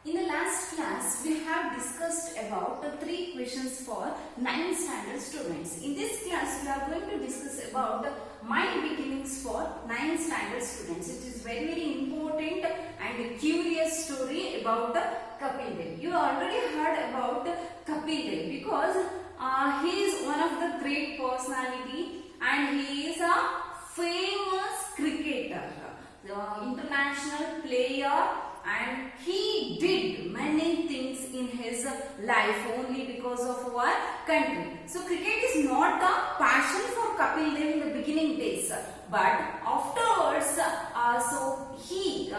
In the last class, we have discussed about the 3 questions for 9th standard students. In this class, we are going to discuss about my beginnings for 9th standard students. It is very, very important and curious story about the Kapil Dev. You already heard about Kapil Dev because he is one of the great personality and he is a famous cricketer, international player, and he did many things in his life only because of our country. So cricket is not a passion for Kapil Dev in the beginning days, but afterwards so he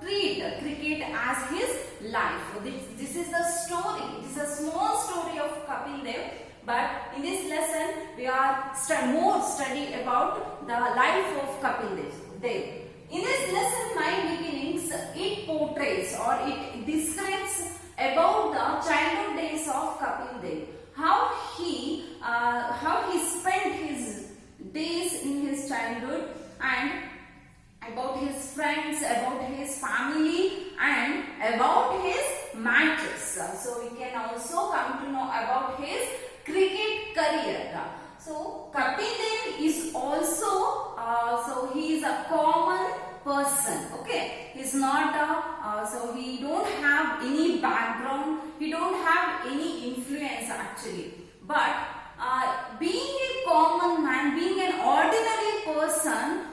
treated cricket as his life. This is the story. It is a small story of Kapil Dev. But in this lesson, we are more study about the life of Kapil Dev. In this lesson, my beginnings, it portrays or it describes about the childhood days of Kapil Dev. How he spent his days in his childhood, and about his friends, about his family, and about his matches. So we can also come to know about his cricket career. So Kapil Dev is also so he is a common person. Okay, he's not a so he don't have any background. He don't have any influence actually. But being a common man, being an ordinary person,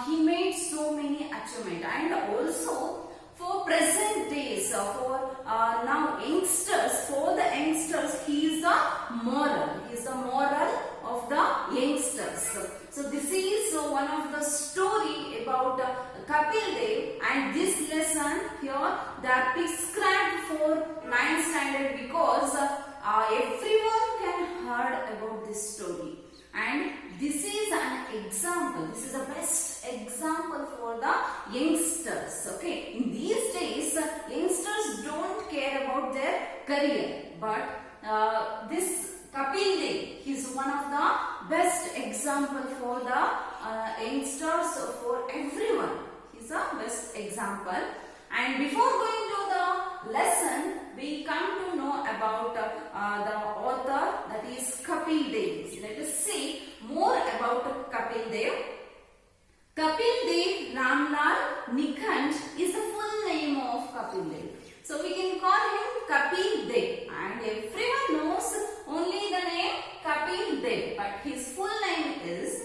he made so many achievements. And also for present days, for now youngsters, for the youngsters, he is the moral. He is the moral of the youngsters. So this is one of the story about Kapil Dev, and this lesson here they are prescribed for 9th standard because everyone can heard about this story. And this is an example. This is the best example for the youngsters. Okay, in these days, youngsters don't care about their career, but this Kapil Dev is one of the best example for the youngsters, for everyone. He's a best example. And before going to the lesson, we come to know about the author, that is Kapil Dev. Let us see more about Kapil Dev. Kapil Dev Ramlal Nikhand is the full name of Kapil Dev. So we can call him Kapil Dev, and everyone knows only the name Kapil Dev, but his full name is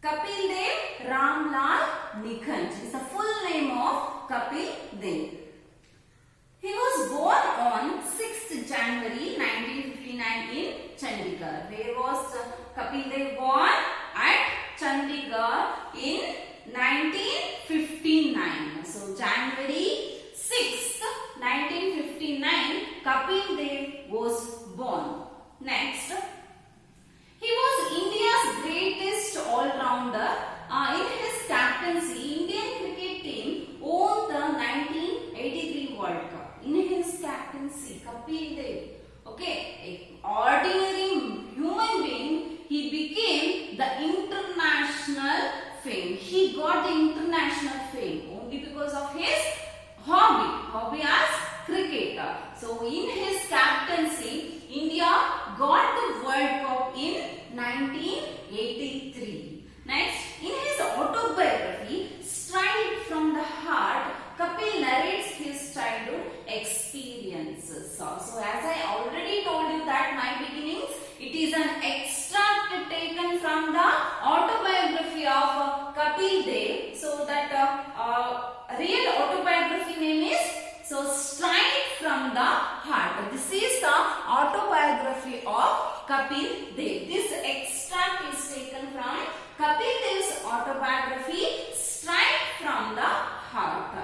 Kapil Dev Ramlal Nikhand. Is the full name of Kapil Dev. He was born on 6th January 1959 in Chandigarh. Where was Kapil Dev born? At Chandigarh in 1959. So January 6th, 1959, Kapil Dev was born. Next, he was India's greatest all-rounder. In his captaincy, Indian cricket team won the 1983 World Cup. In his captaincy, Kapil Dev, okay, an ordinary human being, he became the international fame. He got the international fame only because of his hobby as cricketer. So in his captaincy, India got the World Cup in 1983. Next, in his autobiography, Straight from the Heart, Kapil narrates his childhood experiences. So as I already told you that my beginnings, it is an extract taken from the autobiography of Kapil Dev. So that real autobiography name is Straight from the Heart. This is the autobiography of Kapil Dev. This extract is taken from Kapil Dev's autobiography, Straight from the Heart.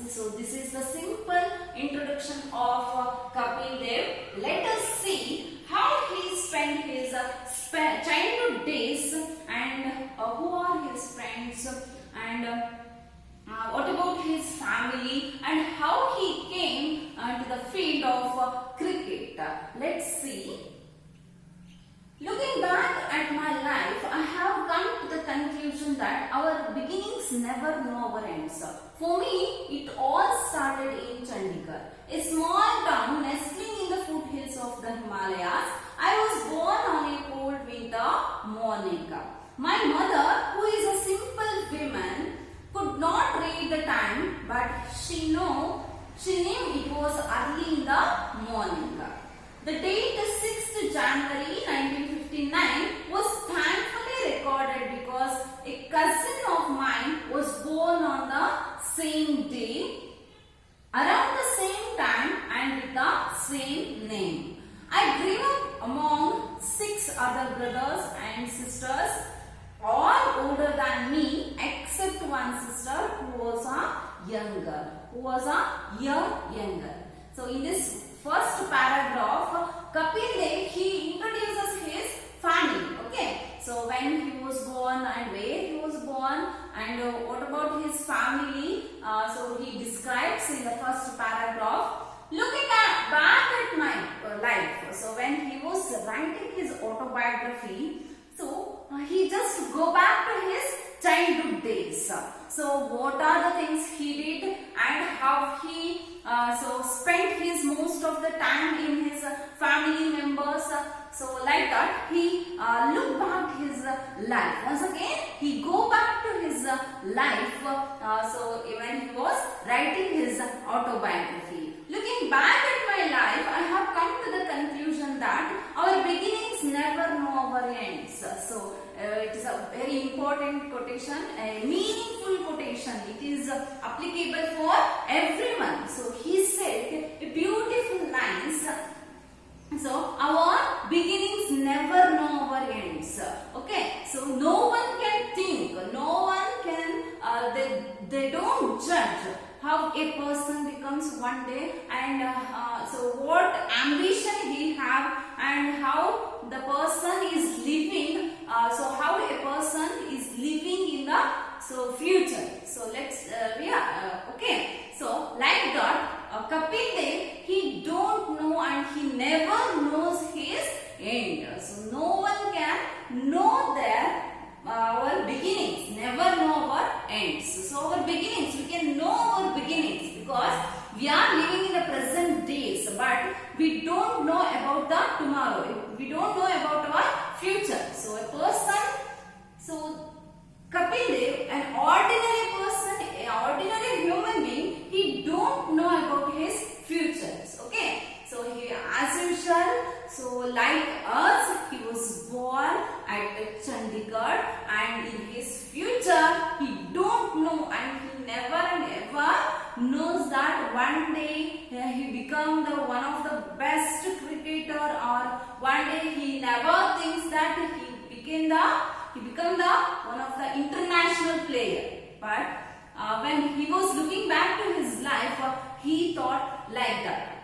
So this is the simple introduction of Kapil Dev. Let us see how he spent his childhood days, and who are his friends, and what about his family, and how he came to the field of cricket. Let's see. Looking back at my life, I have come to the conclusion that our beginnings never know our ends. For me, it all started in Chandigarh. she knew it was early in the morning. The date 6th January 1959 was thankfully recorded because a cousin of mine was born on the same day, around the same time and with the same name. I grew up among 6 other brothers and sisters, all older than me except one sister who was a year younger. So in this first paragraph, Kapil Dev, he introduces his family. Okay, so when he was born and where he was born and what about his family. So he describes in the first paragraph. Looking back at my life, so when he was writing his autobiography, so he just go back to his childhood days. So what are the things he did and how he so spent his most of the time in his family members. So like that he look back his life. Once again he go back to his life. So when he was writing his autobiography. Looking back at my life, I have come to the conclusion that our beginnings never know our ends. So it is a very important quotation, a meaningful quotation. It is applicable for everyone. So he said a beautiful lines. So our beginnings never know our ends. Okay, so no one can think, no one can, they don't judge how a person becomes one day and so what ambition he have and how the person is living, so how a person is living in the so future. So let's okay, so like that Kapil Dev, he don't know and he never knows his end. So no one can know their our beginnings, never know our ends. So our beginnings, we can know our beginnings because we are living in the present days, but we don't know about the tomorrow. We don't know about our future. So a person, so Kapil Dev, an ordinary person, an ordinary human being, he don't know about his futures. Okay, so he, as usual, so like us, he was born at Chandigarh and in his future he don't know and he never and ever knows that one day he become the one of the best cricketer or one day he never thinks that he become the one of the international player. But when he was looking back to his life, he thought like that.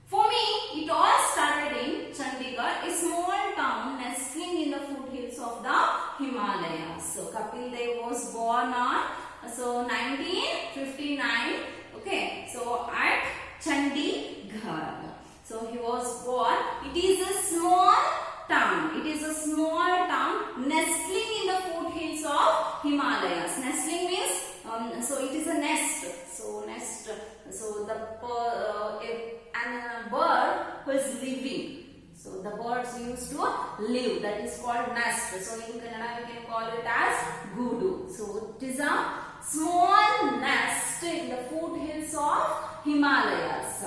For me, it all started in Chandigarh, a small town nestling in the foothills of the Himalayas. So Kapil Dev was born on 1959. Okay, so at Chandigarh. So he was born. It is a small town. It is a small town nestling in the foothills of Himalayas. Nestling means so it is a nest. So nest. So the bird who is living. So the birds used to live. That is called nest. So in Kannada we can call it as gudu. So it is a small nest in the foothills of Himalayas.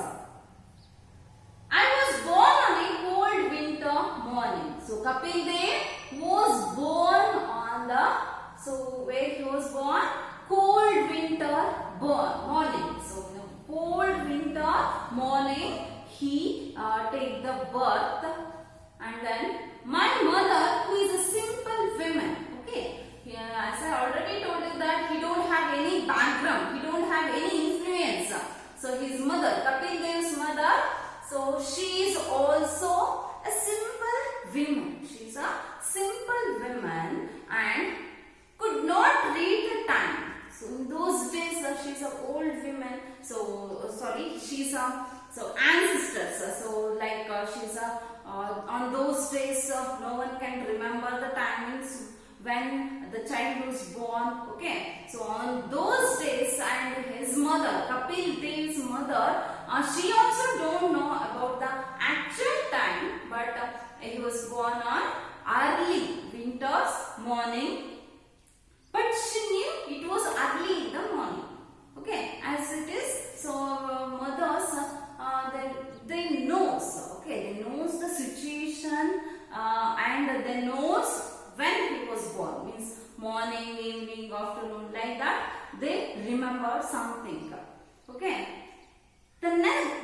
I was born on a cold winter morning. So Kapil Dev was born on the, so where he was born? Cold winter morning. So in a cold winter morning he take the birth, and then my mother, who is a simple woman. Okay, as I already told you that he don't have any background, he don't have any influence. So his mother, Kapil Dev's mother, so she is also a simple woman. She is a simple woman and could not read the time. So in those days, she is an old woman. So sorry, she is a ancestors. So like she is a on those days, no one can remember the timings when the child was born. Okay, so on those days, and his mother, Kapil Dev's mother, she also don't know about the actual time, but he was born on early winter's morning. But she knew it was early in the morning. Okay, remember something. Okay. The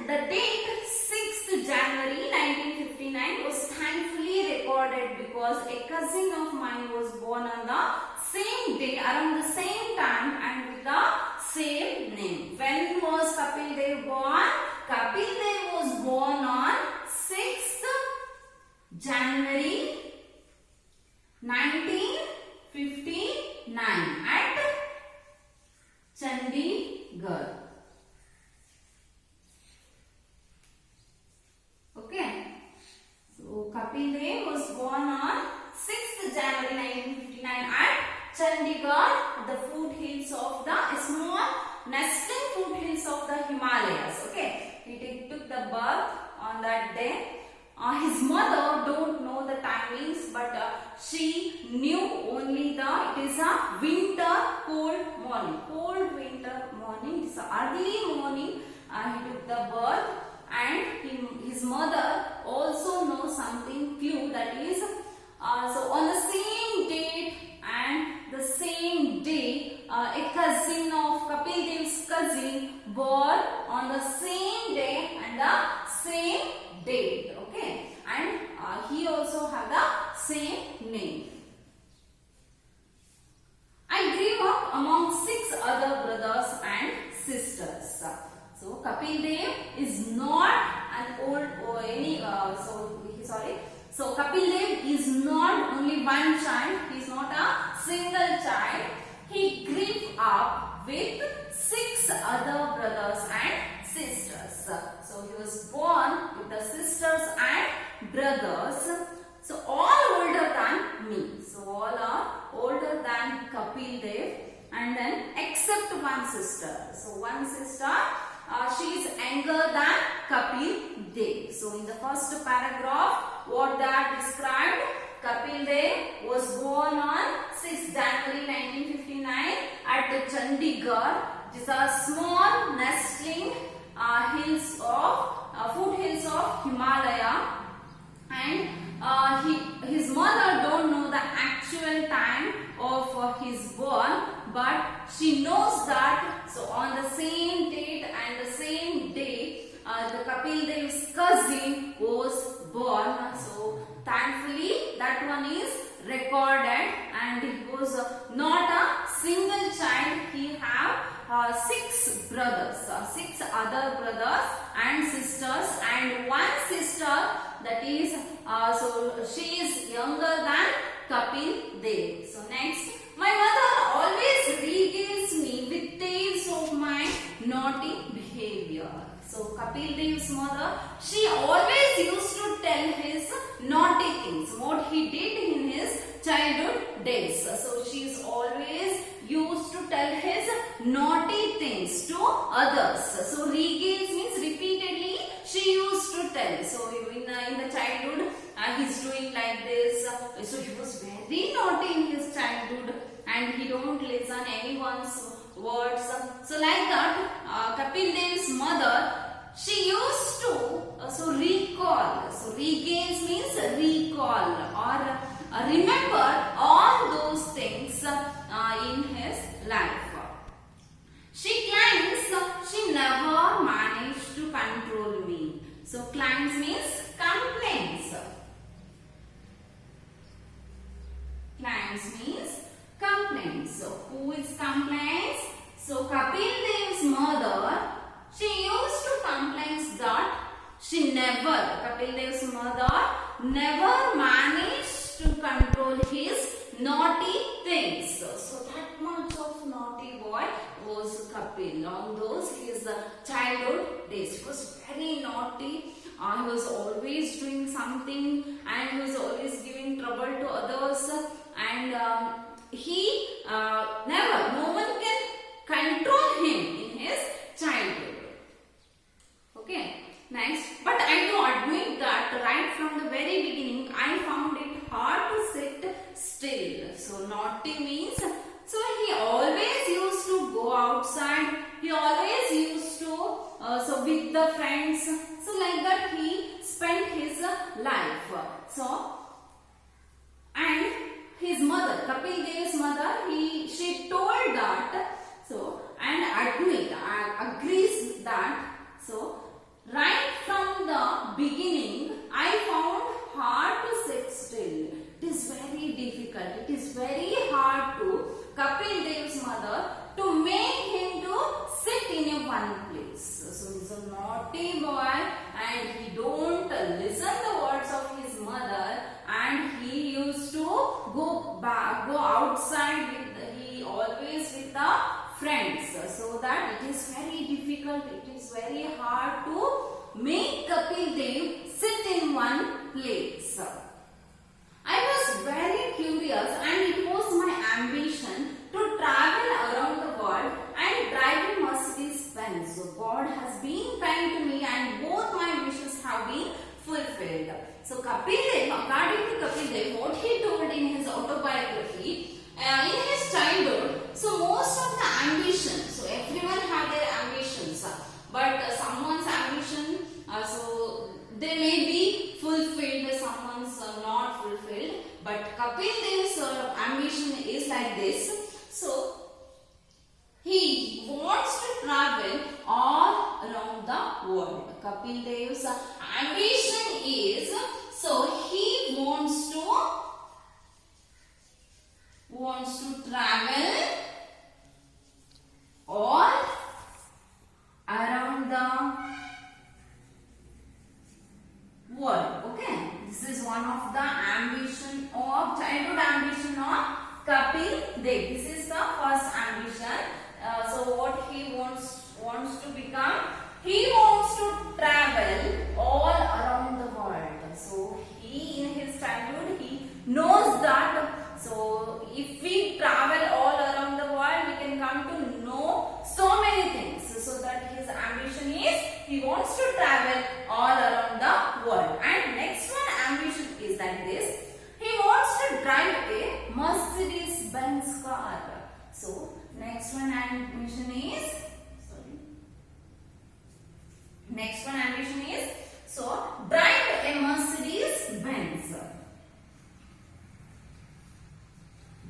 date 6th January 1959 was thankfully recorded because a cousin of mine was born on the same day, around the same time and with the same name. When was Kapil Dev born? Kapil Dev was born on 6th January 1959 at Chandigarh. Okay. So Kapil Dev was born on 6th January 1959 at Chandigarh, the foothills of the small nesting foothills of the Himalayas. Okay. He took the birth on that day. His mother don't know the timings, but she knew only it is a winter cold morning. Cold winter morning. It's early morning. He took the birth, and his mother also knows something clue, that is so on the same date and the same day a cousin of Kapil Dev's cousin born on the same day and the same date. Okay, and he also have the same name. I grew up among 6 other brothers and sisters. So Kapil Dev is not an old or any So Kapil Dev is not only one child. He is not a single child. He grew up with 6 other brothers and sisters. So he was born with the sisters and brothers. So all older than me. So all are older than Kapil Dev, and then except one sister. So one sister, she is younger than Kapil Dev. So in the first paragraph, what they are described, Kapil Dev was born on 6th January 1959 at Chandigarh. These are small nestling foothills of Himalaya, and his mother don't know the actual time of his born, but she knows that. So on the same date and the same day, the Kapil Dev's cousin was born. So thankfully that one is recorded, and he was not a single child. He have 6 brothers, 6 other brothers and sisters, and one sister, that is so she is younger than Kapil Dev. So next, my mother always regales me with tales of my naughty behavior. So Kapil Dev's mother, she always used to tell his naughty things, what he did in his childhood days. So she is always used to tell his naughty things to others. So regales means repeatedly she used to tell. So in the childhood, he's doing like this. So he was very naughty in his childhood, and he don't listen anyone's words. So like that, Kapil Dev's mother, she used to recall. So regales means recall or remember all those things in his life. She claims she never managed to control me. So claims means complaints. Claims means complaints. So who is complaints? So Kapil Dev's mother, she used to complain that Kapil Dev's mother never managed to control his naughty things. So that much of naughty boy was Kapil. On those his childhood days, he was very naughty. He was always doing something, and he was always giving trouble to others, and no one can control him in his childhood. Okay, next, but I do admit that right from the very beginning I found it hard to sit still. So naughty means, so he always used to go outside, he always used to so with the friends, so like that he spent his life. So, and his mother, Kapil Dev's mother, she told that, so, and agrees that, so right from the beginning I found hard to sit still. It is very difficult. It is very hard to Kapil Dev's mother to make him to sit in a one place. So he is a naughty boy and he don't listen the words of his mother, and he used to go outside he always with the friends, so that it is very difficult, it is very hard to make Kapil Dev sit in one place. I was very curious and it was my ambition to travel around the world and drive a Mercedes Benz. So God has been kind to me and both my wishes have been fulfilled. So Kapil Dev, according to Kapil Dev, what he told in his autobiography, in his childhood, so most of the ambition, so everyone have their ambitions, but someone's ambition, so they may be fulfilled, someone's not fulfilled, but Kapil Dev's ambition is like this. So he wants to travel all around the world. Kapil Dev's ambition is, so he wants to travel all around the world. Okay, this is one of the childhood ambition of Kapil Dev. This is the first ambition. So what he wants to become, he wants to travel all around the world. So he in his childhood he knows that, so if we travel all around the world we can come to know so many things. So that his ambition is he wants to travel all around the world. And next one ambition is like this. He wants to drive a Mercedes Benz car. So next one ambition is, so drive a Mercedes Benz.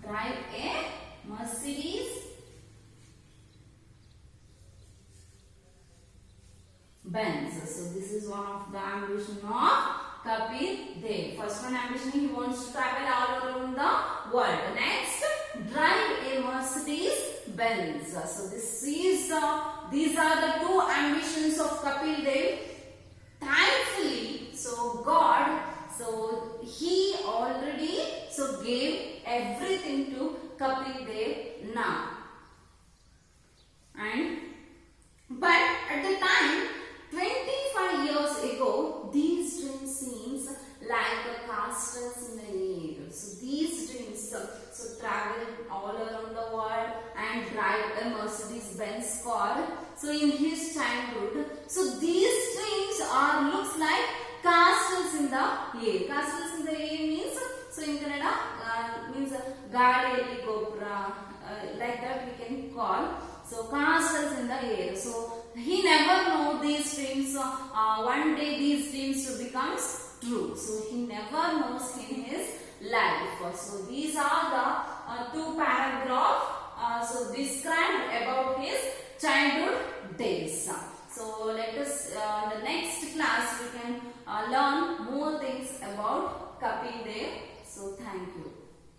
Drive a Mercedes Benz. So this is one of the ambition of Kapil Dev. First one ambition, he wants to travel all around the world. Next, drive a Mercedes Benz. So these are the two ambitions of Kapil Dev. Thankfully, so God, so he already gave everything to Kapil Dev now. But at the time, 25 years ago, these dreams seems like castles in the air. So these dreams, so travel all around the world and drive a Mercedes Benz car. So in his childhood, so these dreams looks like castles in the air. Castles in the air means, so in Kannada means Gaadi Gopura, like that we can call. So castles in the air. So he never know these dreams. One day these dreams becomes true. So he never knows in his life. So these are the two paragraphs. So described about his childhood days. So let us in the next class we can learn more things about Kapil Dev. So thank you.